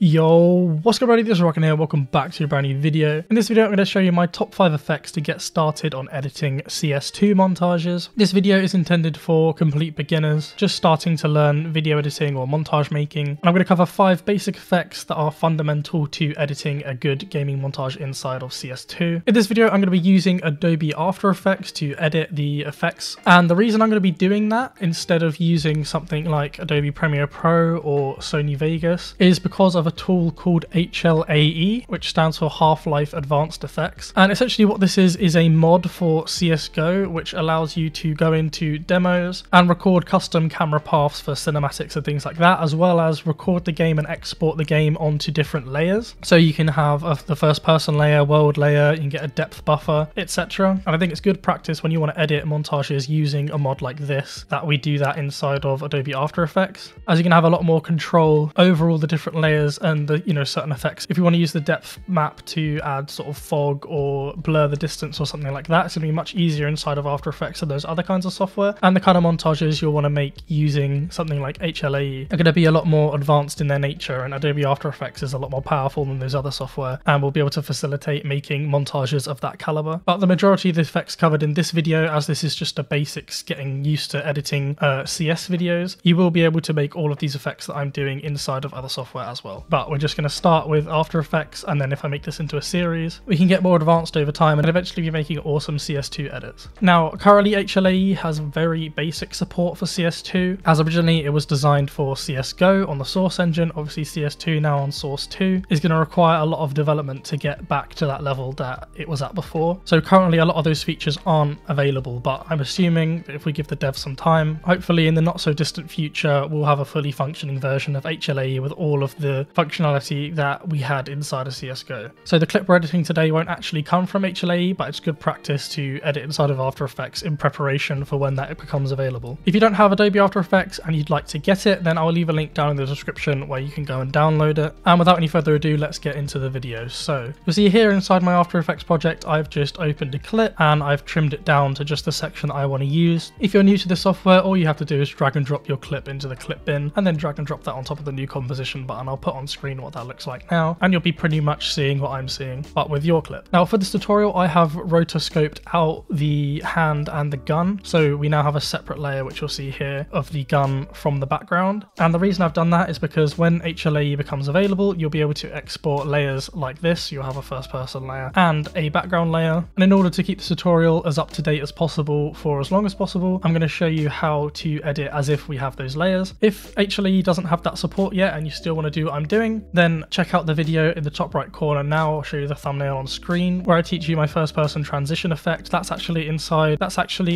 Yo, what's good buddy, this is Rockin here, welcome back to a brand new video. In this video I'm going to show you my top 5 effects to get started on editing CS2 montages. This video is intended for complete beginners, just starting to learn video editing or montage making. And I'm going to cover 5 basic effects that are fundamental to editing a good gaming montage inside of CS2. In this video I'm going to be using Adobe After Effects to edit the effects, and the reason I'm going to be doing that instead of using something like Adobe Premiere Pro or Sony Vegas is because of a tool called HLAE, which stands for Half-Life Advanced Effects. And essentially what this is a mod for CSGO, which allows you to go into demos and record custom camera paths for cinematics and things like that, as well as record the game and export the game onto different layers. So you can have the first person layer, world layer, you can get a depth buffer, etc. And I think it's good practice when you want to edit montages using a mod like this, that we do that inside of Adobe After Effects, as you can have a lot more control over all the different layers and the certain effects. If you want to use the depth map to add sort of fog or blur the distance or something like that, it's going to be much easier inside of After Effects than those other kinds of software. And the kind of montages you'll want to make using something like HLAE are going to be a lot more advanced in their nature, and Adobe After Effects is a lot more powerful than those other software and will be able to facilitate making montages of that caliber. But the majority of the effects covered in this video, as this is just a basics getting used to editing CS videos, you will be able to make all of these effects that I'm doing inside of other software as well. But we're just going to start with After Effects, and then if I make this into a series, we can get more advanced over time and eventually be making awesome CS2 edits. Now, currently HLAE has very basic support for CS2, as originally it was designed for CSGO on the Source engine. Obviously CS2 now on Source 2 is going to require a lot of development to get back to that level that it was at before. So currently a lot of those features aren't available, but I'm assuming that if we give the devs some time, hopefully in the not so distant future we'll have a fully functioning version of HLAE with all of the functionality that we had inside of CSGO. So the clip we're editing today won't actually come from HLAE, but it's good practice to edit inside of After Effects in preparation for when that becomes available. If you don't have Adobe After Effects and you'd like to get it, then I'll leave a link down in the description where you can go and download it. And without any further ado, let's get into the video. So you'll see here inside my After Effects project, I've just opened a clip and I've trimmed it down to just the section that I want to use. If you're new to this software, all you have to do is drag and drop your clip into the clip bin and then drag and drop that on top of the new composition button. I'll put on screen what that looks like now, and you'll be pretty much seeing what I'm seeing, but with your clip. Now for this tutorial, I have rotoscoped out the hand and the gun. So we now have a separate layer, which you'll see here, of the gun from the background. And the reason I've done that is because when HLAE becomes available, you'll be able to export layers like this. You'll have a first person layer and a background layer. And in order to keep the tutorial as up to date as possible for as long as possible, I'm going to show you how to edit as if we have those layers. If HLAE doesn't have that support yet and you still want to do what I'm doing, then check out the video in the top right corner now. I'll show you the thumbnail on screen where I teach you my first person transition effect. That's actually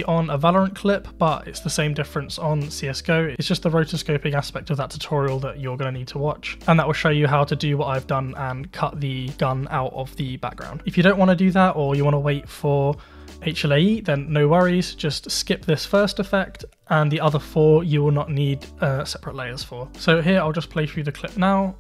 on a Valorant clip, but it's the same difference on CSGO. It's just the rotoscoping aspect of that tutorial that you're going to need to watch, and that will show you how to do what I've done and cut the gun out of the background. If you don't want to do that, or you want to wait for HLAE, then no worries, just skip this first effect, and the other 4 you will not need separate layers for. So here I'll just play through the clip now.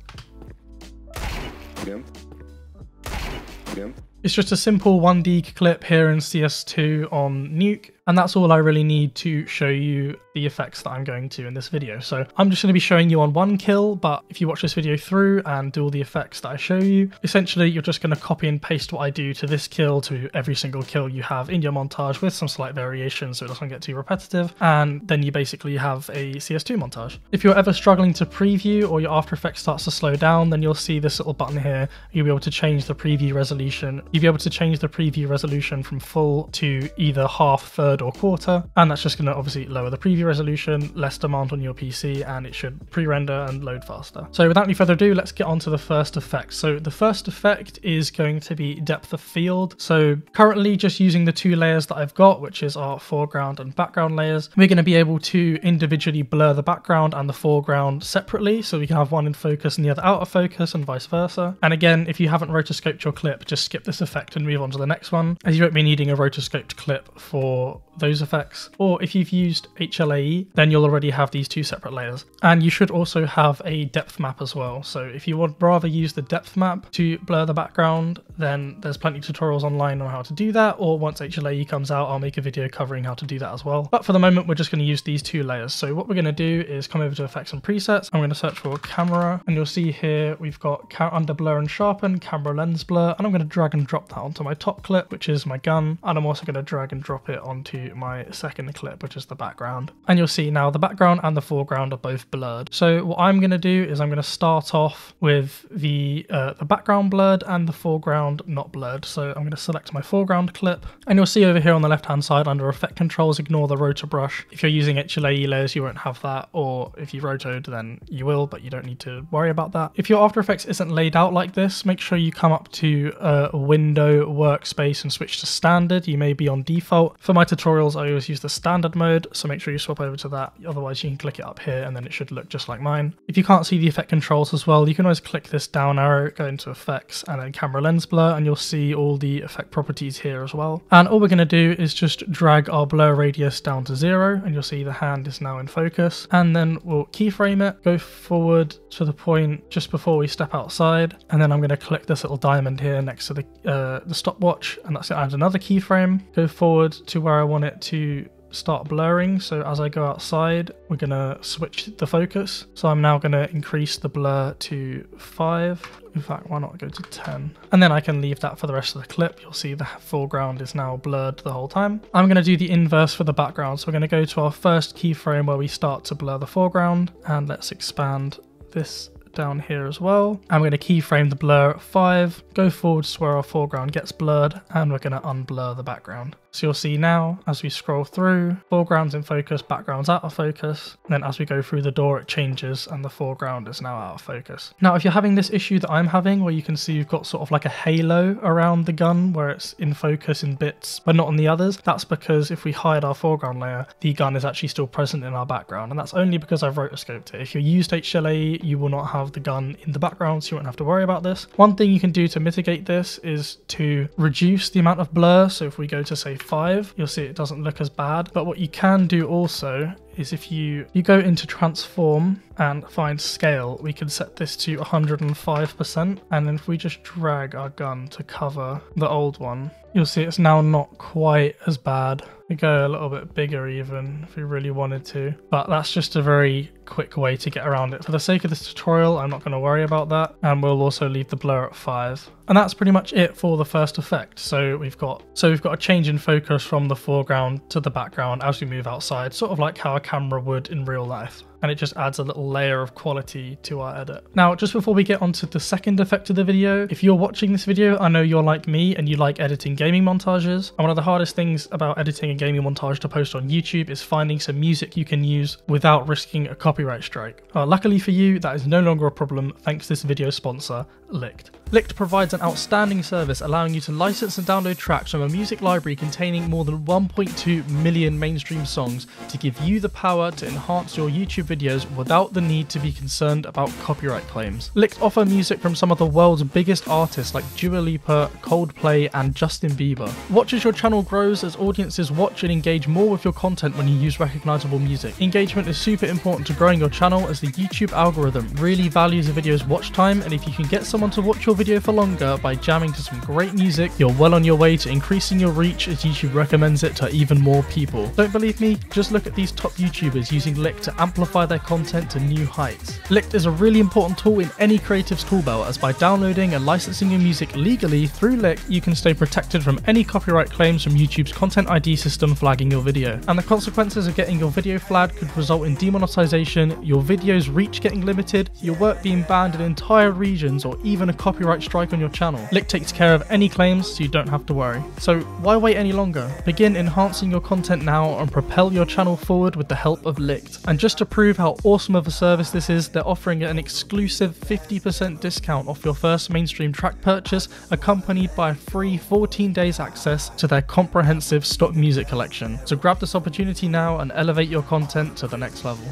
It's just a simple 1D clip here in CS2 on Nuke, and that's all I really need to show you the effects that I'm going to in this video. So I'm just going to be showing you on one kill, but if you watch this video through and do all the effects that I show you, essentially you're just going to copy and paste what I do to this kill to every single kill you have in your montage with some slight variations so it doesn't get too repetitive, and then you basically have a CS2 montage. If you're ever struggling to preview or your After Effects starts to slow down, then you'll see this little button here. You'll be able to change the preview resolution. You'll be able to change the preview resolution from full to either half, third or quarter, and that's just going to obviously lower the preview resolution, less demand on your PC, and it should pre-render and load faster. So without any further ado, let's get on to the first effect. So the first effect is going to be depth of field. So currently just using the 2 layers that I've got, which is our foreground and background layers, we're going to be able to individually blur the background and the foreground separately, so we can have one in focus and the other out of focus and vice versa. And again, if you haven't rotoscoped your clip, just skip this effect and move on to the next one, as you won't be needing a rotoscoped clip for those effects. Or if you've used HLAE, then you'll already have these two separate layers. And you should also have a depth map as well. So if you would rather use the depth map to blur the background, then there's plenty of tutorials online on how to do that. Or once HLAE comes out, I'll make a video covering how to do that as well. But for the moment, we're just going to use these two layers. So what we're going to do is come over to effects and presets. I'm going to search for camera, and you'll see here we've got under blur and sharpen, camera lens blur, and I'm going to drag and drop that onto my top clip, which is my gun. And I'm also going to drag and drop it onto my second clip, which is the background. And you'll see now the background and the foreground are both blurred. So what I'm going to do is I'm going to start off with the background blurred and the foreground not blurred. So I'm going to select my foreground clip, and you'll see over here on the left hand side under effect controls, ignore the rotor brush. If you're using HLAE layers, you won't have that, or if you rotoed, then you will, but you don't need to worry about that. If your After Effects isn't laid out like this, make sure you come up to a window workspace and switch to standard. You may be on default. For my tutorials, I always use the standard mode, so make sure you swap over to that. Otherwise, you can click it up here and then it should look just like mine. If you can't see the effect controls as well, you can always click this down arrow, go into effects and then camera lens blur, and you'll see all the effect properties here as well. And all we're going to do is just drag our blur radius down to 0, and you'll see the hand is now in focus. And then we'll keyframe it, go forward to the point just before we step outside, and then I'm going to click this little diamond here next to the stopwatch, and that's going to add another keyframe. Go forward to where I want it to start blurring. So as I go outside, we're going to switch the focus. So I'm now going to increase the blur to 5. In fact, why not go to 10? And then I can leave that for the rest of the clip. You'll see the foreground is now blurred the whole time. I'm going to do the inverse for the background. So we're going to go to our first keyframe where we start to blur the foreground, and let's expand this down here as well. I'm going to keyframe the blur at 5, go forwards to where our foreground gets blurred, and we're going to unblur the background. So you'll see now, as we scroll through, foreground's in focus, background's out of focus. And then as we go through the door, it changes and the foreground is now out of focus. Now, if you're having this issue that I'm having, where you can see you've got sort of like a halo around the gun where it's in focus in bits, but not on the others, that's because if we hide our foreground layer, the gun is actually still present in our background. And that's only because I've rotoscoped it. If you used HLAE, you will not have the gun in the background, so you won't have to worry about this. One thing you can do to mitigate this is to reduce the amount of blur. So if we go to say 5, you'll see it doesn't look as bad. But what you can do also is if you go into transform and find scale, we can set this to 105%. And then if we just drag our gun to cover the old one, you'll see it's now not quite as bad. We go a little bit bigger even if we really wanted to, but that's just a very quick way to get around it. For the sake of this tutorial, I'm not going to worry about that, and we'll also leave the blur at 5. And that's pretty much it for the first effect. So we've got a change in focus from the foreground to the background as we move outside, sort of like how a camera would in real life. And it just adds a little layer of quality to our edit. Now, just before we get onto the second effect of the video, if you're watching this video, I know you're like me and you like editing gaming montages. And one of the hardest things about editing a gaming montage to post on YouTube is finding some music you can use without risking a copyright strike. Luckily for you, that is no longer a problem thanks to this video sponsor, Licked. Licked provides an outstanding service allowing you to license and download tracks from a music library containing more than 1.2 million mainstream songs to give you the power to enhance your YouTube videos without the need to be concerned about copyright claims. Licked offer music from some of the world's biggest artists like Dua Lipa, Coldplay and Justin Bieber. Watch as your channel grows as audiences watch and engage more with your content when you use recognizable music. Engagement is super important to growing your channel as the YouTube algorithm really values a video's watch time, and if you can get someone to watch your video for longer by jamming to some great music, you're well on your way to increasing your reach as YouTube recommends it to even more people. Don't believe me? Just look at these top YouTubers using Licked to amplify their content to new heights. Licked is a really important tool in any creative's tool belt, as by downloading and licensing your music legally through Licked, you can stay protected from any copyright claims from YouTube's Content ID system flagging your video. And the consequences of getting your video flagged could result in demonetization, your video's reach getting limited, your work being banned in entire regions, or even a copyright strike on your channel. Licked takes care of any claims, so you don't have to worry. So why wait any longer? Begin enhancing your content now and propel your channel forward with the help of Licked. And just to prove how awesome of a service this is, they're offering an exclusive 50% discount off your first mainstream track purchase, accompanied by a free 14 days access to their comprehensive stock music collection. So grab this opportunity now and elevate your content to the next level.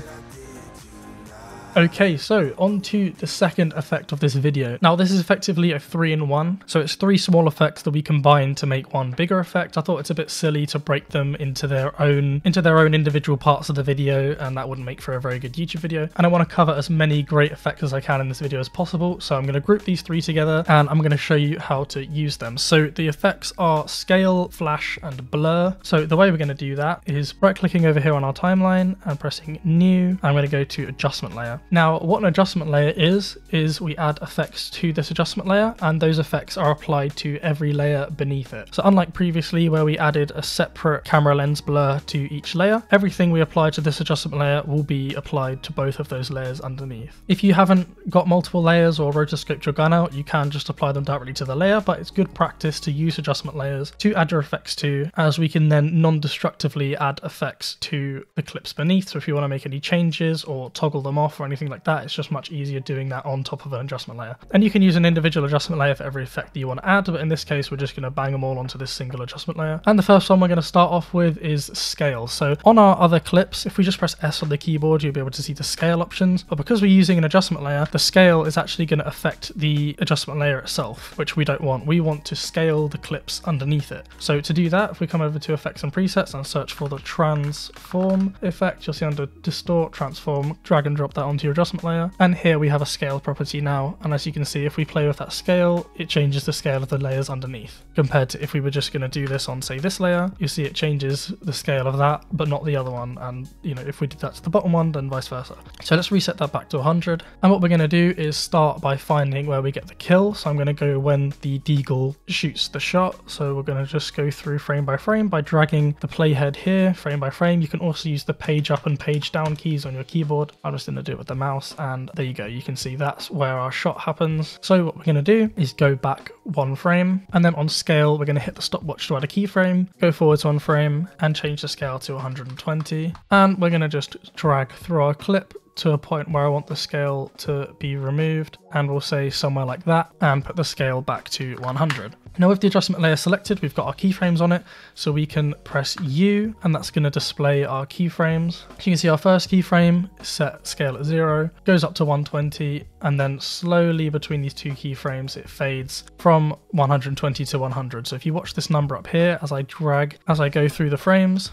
Okay, so on to the second effect of this video. Now this is effectively a 3-in-1, so it's 3 small effects that we combine to make one bigger effect. I thought it's a bit silly to break them into their own individual parts of the video, and that wouldn't make for a very good YouTube video. And I want to cover as many great effects as I can in this video as possible, so I'm going to group these 3 together and I'm going to show you how to use them. So the effects are scale, flash, and blur. So the way we're going to do that is right clicking over here on our timeline and pressing new. I'm going to go to adjustment layer. Now what an adjustment layer is we add effects to this adjustment layer, and those effects are applied to every layer beneath it. So unlike previously where we added a separate camera lens blur to each layer, everything we apply to this adjustment layer will be applied to both of those layers underneath. If you haven't got multiple layers or rotoscoped your gun out, you can just apply them directly to the layer, but it's good practice to use adjustment layers to add your effects to, as we can then non-destructively add effects to the clips beneath. So if you want to make any changes or toggle them off or anything like that, it's just much easier doing that on top of an adjustment layer. And you can use an individual adjustment layer for every effect that you want to add, but in this case we're just going to bang them all onto this single adjustment layer. And the first one we're going to start off with is scale. So on our other clips, if we just press S on the keyboard, you'll be able to see the scale options, but because we're using an adjustment layer, the scale is actually going to affect the adjustment layer itself, which we don't want. We want to scale the clips underneath it. So to do that, if we come over to effects and presets and search for the transform effect, you'll see under distort, transform, drag and drop that onto your adjustment layer, and here we have a scale property now. And as you can see, if we play with that scale, it changes the scale of the layers underneath, compared to if we were just going to do this on, say, this layer. You see it changes the scale of that but not the other one, and you know, if we did that to the bottom one, then vice versa. So let's reset that back to 100, and what we're going to do is start by finding where we get the kill. So I'm going to go when the deagle shoots the shot. So we're going to just go through frame by frame by dragging the playhead here frame by frame. You can also use the page up and page down keys on your keyboard. I'm just going to do it with the mouse, and there you go. You can see that's where our shot happens. So what we're going to do is go back 1 frame, and then on scale we're going to hit the stopwatch to add a keyframe, go forwards 1 frame and change the scale to 120, and we're going to just drag through our clip to a point where I want the scale to be removed, and we'll say somewhere like that, and put the scale back to 100. Now with the adjustment layer selected, we've got our keyframes on it, so we can press U and that's going to display our keyframes. So you can see our first keyframe is set scale at 0, goes up to 120, and then slowly between these 2 keyframes it fades from 120 to 100. So if you watch this number up here as I go through the frames,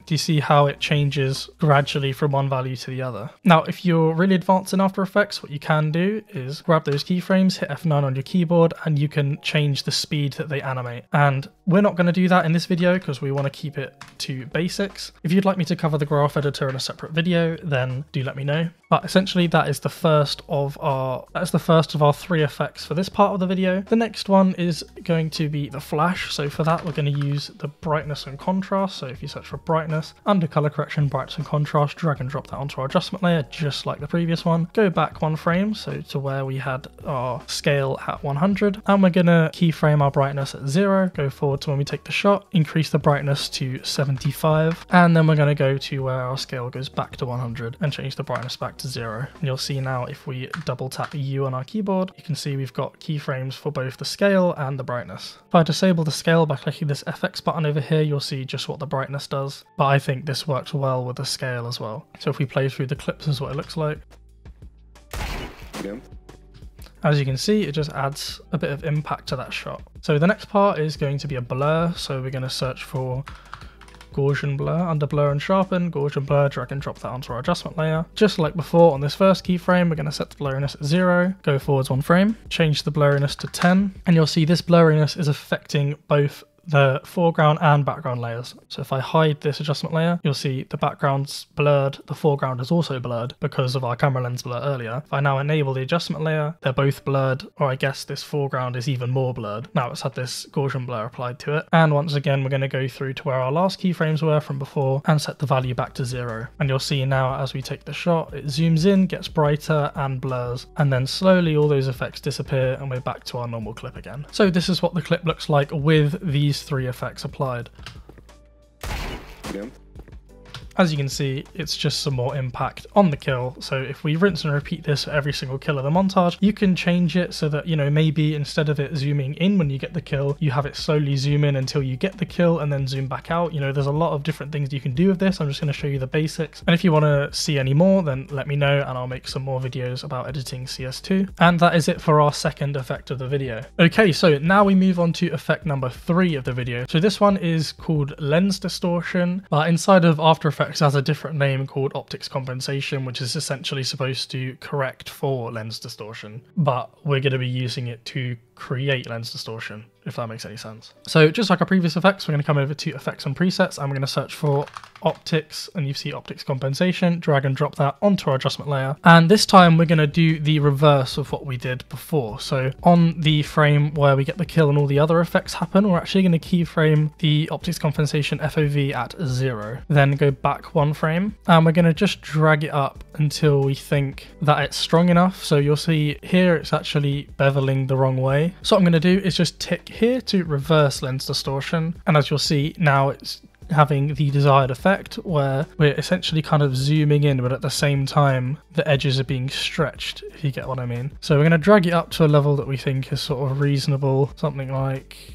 do you see how it changes gradually from one value to the other? Now, if you're really advanced in After Effects, what you can do is grab those keyframes, hit F9 on your keyboard, and you can change the speed that they animate. And we're not going to do that in this video because we want to keep it to basics. If you'd like me to cover the graph editor in a separate video, then do let me know. But essentially that is the first of our 3 effects for this part of the video. The next one is going to be the flash. So for that we're going to use the brightness and contrast. So if you search for brightness, under color correction, brightness and contrast, drag and drop that onto our adjustment layer just like the previous one. Go back 1 frame, so to where we had our scale at 100, and we're going to keyframe our brightness at 0, go forward to when we take the shot, increase the brightness to 75, and then we're going to go to where our scale goes back to 100 and change the brightness back to 0. And you'll see now if we double tap U on our keyboard, you can see we've got keyframes for both the scale and the brightness. If I disable the scale by clicking this FX button over here, you'll see just what the brightness does, but I think this works well with the scale as well. So if we play through the clips, this is what it looks like. Yeah. As you can see, it just adds a bit of impact to that shot. So the next part is going to be a blur. So we're going to search for Gaussian blur, under blur and sharpen, Gaussian blur, drag and drop that onto our adjustment layer. Just like before on this first keyframe, we're going to set the blurriness at 0, go forwards 1 frame, change the blurriness to 10, and you'll see this blurriness is affecting both the foreground and background layers. So if I hide this adjustment layer, you'll see the background's blurred, the foreground is also blurred because of our camera lens blur earlier. If I now enable the adjustment layer, they're both blurred, or I guess this foreground is even more blurred. Now it's had this Gaussian blur applied to it. And once again, we're going to go through to where our last keyframes were from before and set the value back to 0. And you'll see now as we take the shot, it zooms in, gets brighter and blurs, and then slowly all those effects disappear and we're back to our normal clip again. So this is what the clip looks like with these 3 effects applied. Yeah. as you can see, it's just some more impact on the kill. So if we rinse and repeat this for every single kill of the montage, you can change it so that, you know, maybe instead of it zooming in when you get the kill, you have it slowly zoom in until you get the kill and then zoom back out. You know, there's a lot of different things you can do with this. I'm just going to show you the basics. And if you want to see any more, then let me know and I'll make some more videos about editing CS2. And that is it for our second effect of the video. Okay, so now we move on to effect number 3 of the video. So this one is called lens distortion, but inside of After Effects has a different name called optics compensation, which is essentially supposed to correct for lens distortion, but we're going to be using it to create lens distortion, if that makes any sense. So just like our previous effects, we're going to come over to effects and presets and we're going to search for optics, and you see optics compensation, drag and drop that onto our adjustment layer. And this time we're going to do the reverse of what we did before. So on the frame where we get the kill and all the other effects happen, we're actually going to keyframe the optics compensation FOV at 0, then go back 1 frame, and we're going to just drag it up until we think that it's strong enough. So you'll see here it's actually beveling the wrong way. So what I'm going to do is just tick here to reverse lens distortion, and as you'll see now it's having the desired effect where we're essentially kind of zooming in, but at the same time the edges are being stretched, if you get what I mean. So we're going to drag it up to a level that we think is sort of reasonable, something like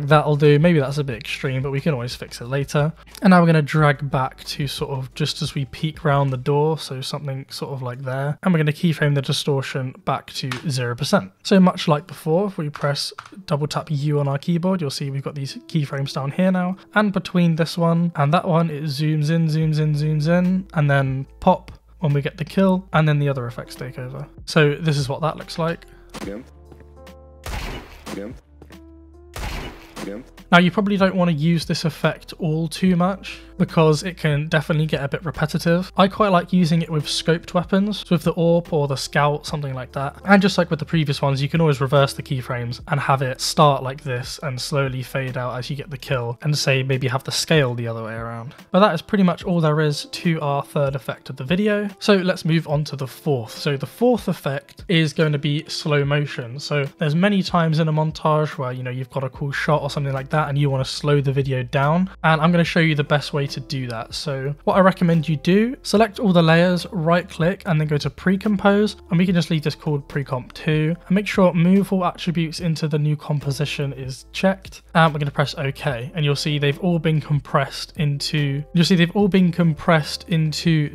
that'll do. Maybe that's a bit extreme, but we can always fix it later. And now we're going to drag back to sort of just as we peek round the door, so something sort of like there. And we're going to keyframe the distortion back to 0%. So much like before, if we press double tap U on our keyboard, you'll see we've got these keyframes down here now. And between this one and that one, it zooms in, zooms in, zooms in, and then pop when we get the kill, and then the other effects take over. So this is what that looks like. Again. Again. Again. Now you probably don't want to use this effect all too much because it can definitely get a bit repetitive. I quite like using it with scoped weapons, so with the AWP or the scout, something like that. And just like with the previous ones, you can always reverse the keyframes and have it start like this and slowly fade out as you get the kill, and say maybe have the scale the other way around. But that is pretty much all there is to our third effect of the video. So let's move on to the fourth. So the fourth effect is going to be slow motion. So there's many times in a montage where, you know, you've got a cool shot or something like that and you want to slow the video down, and I'm going to show you the best way to do that. So what I recommend you do, select all the layers, right click, and then go to pre-compose, and we can just leave this called pre-comp 2, and make sure move all attributes into the new composition is checked, and we're going to press OK, and you'll see they've all been compressed into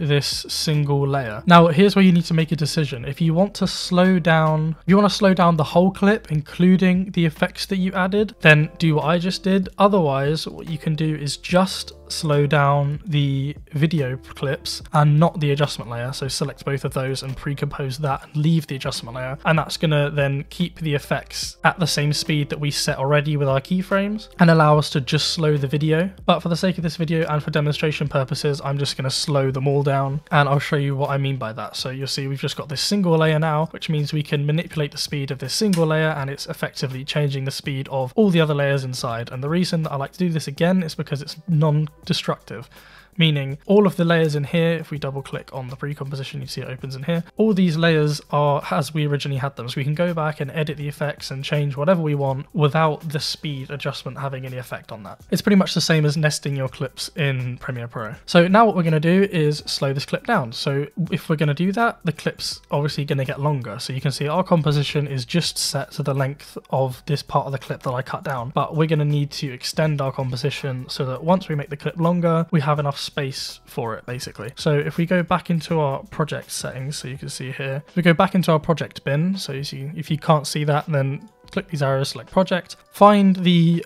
this single layer. Now here's where you need to make a decision. If you want to slow down the whole clip including the effects that you added, then do what I just did. Otherwise, what you can do is just slow down the video clips and not the adjustment layer. So select both of those and pre-compose that and leave the adjustment layer, and that's going to then keep the effects at the same speed that we set already with our keyframes and allow us to just slow the video. But for the sake of this video and for demonstration purposes, I'm just going to slow them all down, and I'll show you what I mean by that. So you'll see we've just got this single layer now, which means we can manipulate the speed of this single layer, and it's effectively changing the speed of all the other layers inside. And the reason that I like to do this again is because it's non-destructive, meaning all of the layers in here, if we double click on the pre-composition, you see it opens in here, all these layers are as we originally had them, so we can go back and edit the effects and change whatever we want without the speed adjustment having any effect on that. It's pretty much the same as nesting your clips in Premiere Pro. So now what we're going to do is slow this clip down. So if we're going to do that, the clip's obviously going to get longer. So you can see our composition is just set to the length of this part of the clip that I cut down, but we're going to need to extend our composition so that once we make the clip longer, we have enough space for it, basically. So if we go back into our project settings, so you can see here, if we go back into our project bin, so you see, if you can't see that, then click these arrows, select project, find the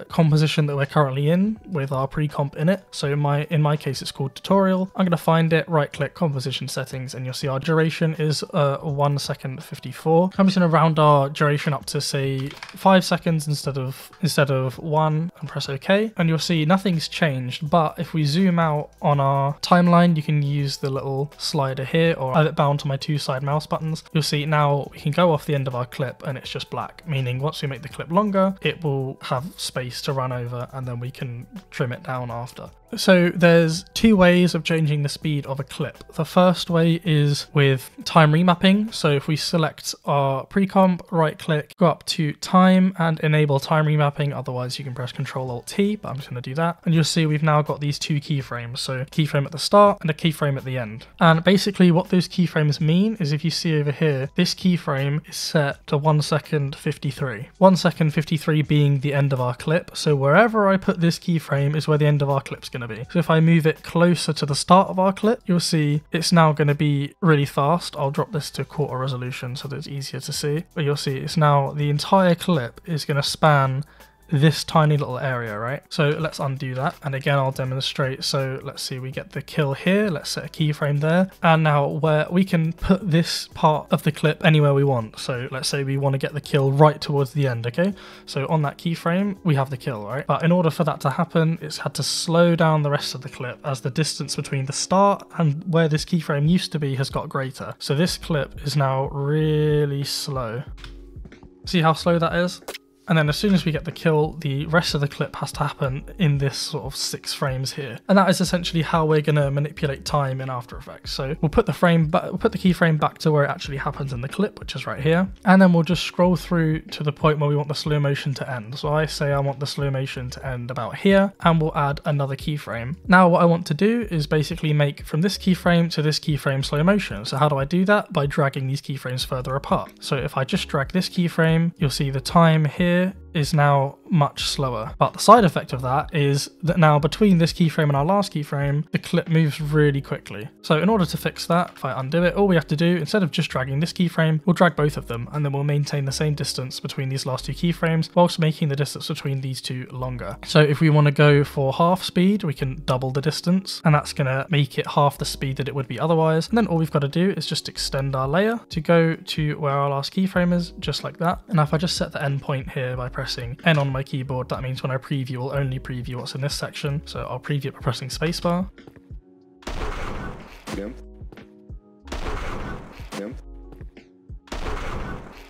composition that we're currently in with our pre-comp in it. So in my case it's called tutorial. I'm going to find it, right click, composition settings, and you'll see our duration is 1 second 54. I'm just going to round our duration up to say 5 seconds instead of 1 and press OK, and you'll see nothing's changed. But if we zoom out on our timeline, you can use the little slider here, or I have it bound to my 2 side mouse buttons. You'll see now we can go off the end of our clip and it's just black, meaning once we make the clip longer, it will have space to run over, and then we can trim it down after. So there's two ways of changing the speed of a clip. The first way is with time remapping. So if we select our pre-comp, right click, go up to time and enable time remapping. Otherwise you can press Ctrl-Alt-T, but I'm just going to do that. And you'll see we've now got these two keyframes. So keyframe at the start and a keyframe at the end. And basically what those keyframes mean is if you see over here, this keyframe is set to 1 second 53. 1 second 53 being the end of our clip. So wherever I put this keyframe is where the end of our clip's going to be. So if I move it closer to the start of our clip, you'll see it's now going to be really fast. I'll drop this to quarter resolution so that it's easier to see. But you'll see it's now the entire clip is going to span this tiny little area, right? So let's undo that. And again, I'll demonstrate. So let's see, we get the kill here. Let's set a keyframe there. And now where we can put this part of the clip anywhere we want. So let's say we want to get the kill right towards the end, okay? So on that keyframe, we have the kill, right? But in order for that to happen, it's had to slow down the rest of the clip as the distance between the start and where this keyframe used to be has got greater. So this clip is now really slow. See how slow that is? And then as soon as we get the kill, the rest of the clip has to happen in this sort of 6 frames here. And that is essentially how we're going to manipulate time in After Effects. So we'll put the keyframe back to where it actually happens in the clip, which is right here. And then we'll just scroll through to the point where we want the slow motion to end. So I say I want the slow motion to end about here, and we'll add another keyframe. Now what I want to do is basically make from this keyframe to this keyframe slow motion. So how do I do that? By dragging these keyframes further apart. So if I just drag this keyframe, you'll see the time here is now much slower. But the side effect of that is that now between this keyframe and our last keyframe, the clip moves really quickly. So in order to fix that, if I undo it, all we have to do, instead of just dragging this keyframe, we'll drag both of them, and then we'll maintain the same distance between these last two keyframes whilst making the distance between these two longer. So if we want to go for half speed, we can double the distance, and that's going to make it half the speed that it would be otherwise. And then all we've got to do is just extend our layer to go to where our last keyframe is, just like that. And if I just set the end point here by pressing N on my keyboard, that means when I preview, I'll only preview what's in this section. So I'll preview it by pressing spacebar. Again. Again.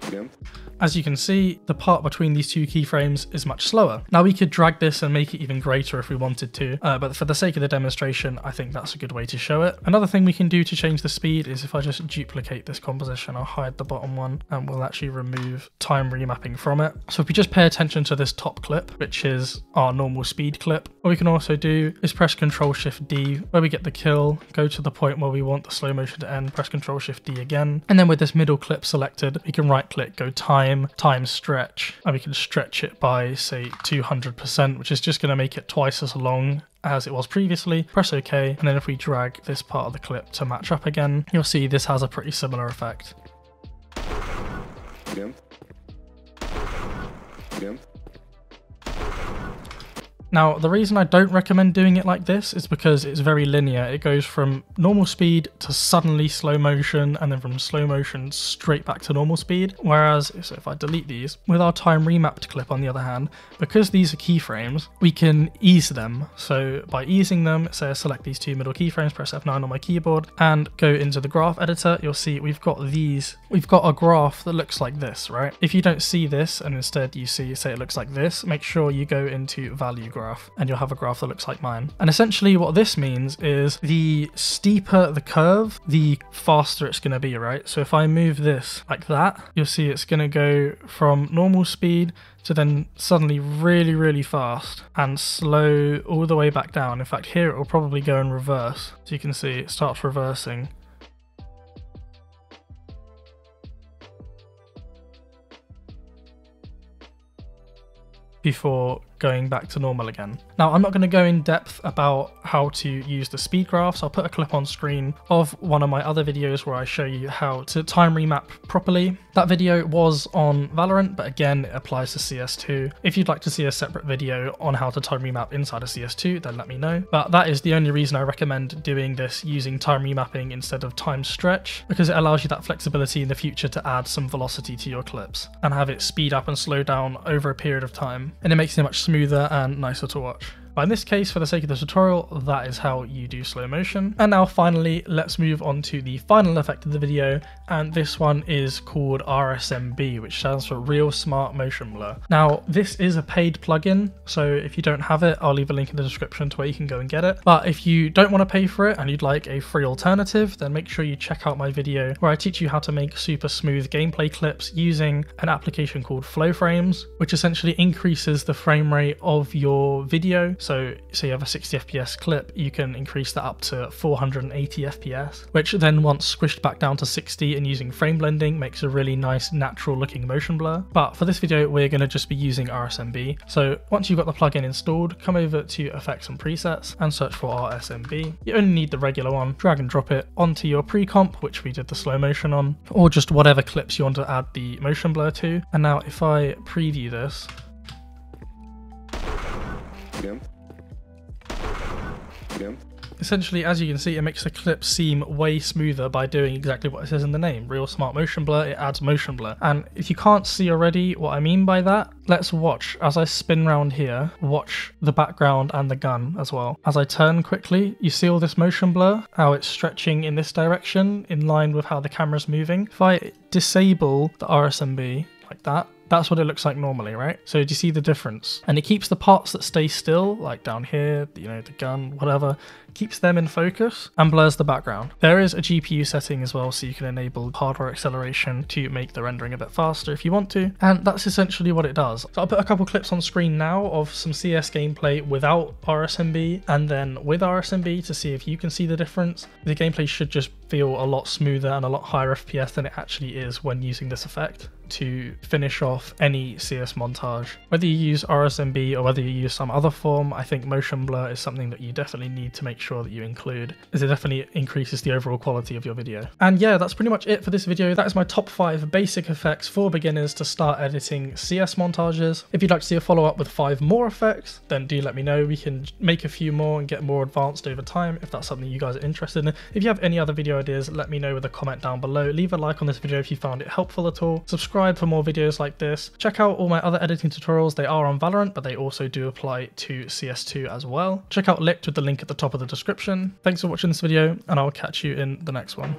Again. As you can see, the part between these two keyframes is much slower. Now we could drag this and make it even greater if we wanted to, but for the sake of the demonstration, I think that's a good way to show it. Another thing we can do to change the speed is if I just duplicate this composition, I'll hide the bottom one and we'll actually remove time remapping from it. So if we just pay attention to this top clip, which is our normal speed clip, what we can also do is press Ctrl-Shift-D where we get the kill, go to the point where we want the slow motion to end, press Ctrl-Shift-D again. And then with this middle clip selected, we can right click, go time stretch, and we can stretch it by say 200%, which is just going to make it twice as long as it was previously. Press OK, and then if we drag this part of the clip to match up again, you'll see this has a pretty similar effect. Again. Again. Now, the reason I don't recommend doing it like this is because it's very linear. It goes from normal speed to suddenly slow motion, and then from slow motion straight back to normal speed. Whereas, so if I delete these, with our time remapped clip on the other hand, because these are keyframes, we can ease them. So by easing them, say I select these two middle keyframes, press F9 on my keyboard, and go into the graph editor, you'll see we've got a graph that looks like this, right? If you don't see this, and instead you see, say it looks like this, make sure you go into value graph and you'll have a graph that looks like mine. And essentially what this means is the steeper the curve, the faster it's going to be, right? So if I move this like that, you'll see it's going to go from normal speed to then suddenly really, really fast and slow all the way back down. In fact, here it will probably go in reverse. So you can see it starts reversing. Before going back to normal again. Now, I'm not going to go in depth about how to use the speed graphs. I'll put a clip on screen of one of my other videos where I show you how to time remap properly. That video was on Valorant, but again, it applies to CS2. If you'd like to see a separate video on how to time remap inside of CS2, then let me know. But that is the only reason I recommend doing this using time remapping instead of time stretch, because it allows you that flexibility in the future to add some velocity to your clips and have it speed up and slow down over a period of time. And it makes it much smoother and nicer to watch. But in this case, for the sake of the tutorial, that is how you do slow motion. And now finally, let's move on to the final effect of the video, and this one is called RSMB, which stands for Real Smart Motion Blur. Now, this is a paid plugin, so if you don't have it, I'll leave a link in the description to where you can go and get it. But if you don't want to pay for it and you'd like a free alternative, then make sure you check out my video where I teach you how to make super smooth gameplay clips using an application called Flow Frames, which essentially increases the frame rate of your video. So you have a 60 FPS clip, you can increase that up to 480 FPS, which then once squished back down to 60 and using frame blending makes a really nice natural looking motion blur. But for this video, we're going to just be using RSMB. So once you've got the plugin installed, come over to Effects and Presets and search for RSMB. You only need the regular one, drag and drop it onto your pre-comp, which we did the slow motion on, or just whatever clips you want to add the motion blur to. And now if I preview this, essentially, as you can see, it makes the clip seem way smoother by doing exactly what it says in the name, Real Smart Motion Blur. It adds motion blur. And if you can't see already what I mean by that, let's watch as I spin around here, watch the background and the gun as well. As I turn quickly, you see all this motion blur, how it's stretching in this direction in line with how the camera's moving. If I disable the RSMB like that, that's what it looks like normally, right? So do you see the difference? And it keeps the parts that stay still, like down here, you know, the gun, whatever, keeps them in focus and blurs the background. There is a GPU setting as well, so you can enable hardware acceleration to make the rendering a bit faster if you want to. And that's essentially what it does. So I'll put a couple clips on screen now of some CS gameplay without RSMB and then with RSMB to see if you can see the difference. The gameplay should just feel a lot smoother and a lot higher FPS than it actually is when using this effect to finish off any CS montage. Whether you use RSMB or whether you use some other form, I think motion blur is something that you definitely need to make sure that you include, as it definitely increases the overall quality of your video. And yeah, that's pretty much it for this video. That is my top 5 basic effects for beginners to start editing CS montages. If you'd like to see a follow-up with 5 more effects, then do let me know. We can make a few more and get more advanced over time if that's something you guys are interested in. If you have any other video ideas, let me know with a comment down below. Leave a like on this video if you found it helpful at all. Subscribe for more videos like this. Check out all my other editing tutorials. They are on Valorant, but they also do apply to CS2 as well. Check out Licked with the link at the top of the description. Thanks for watching this video, and I'll catch you in the next one.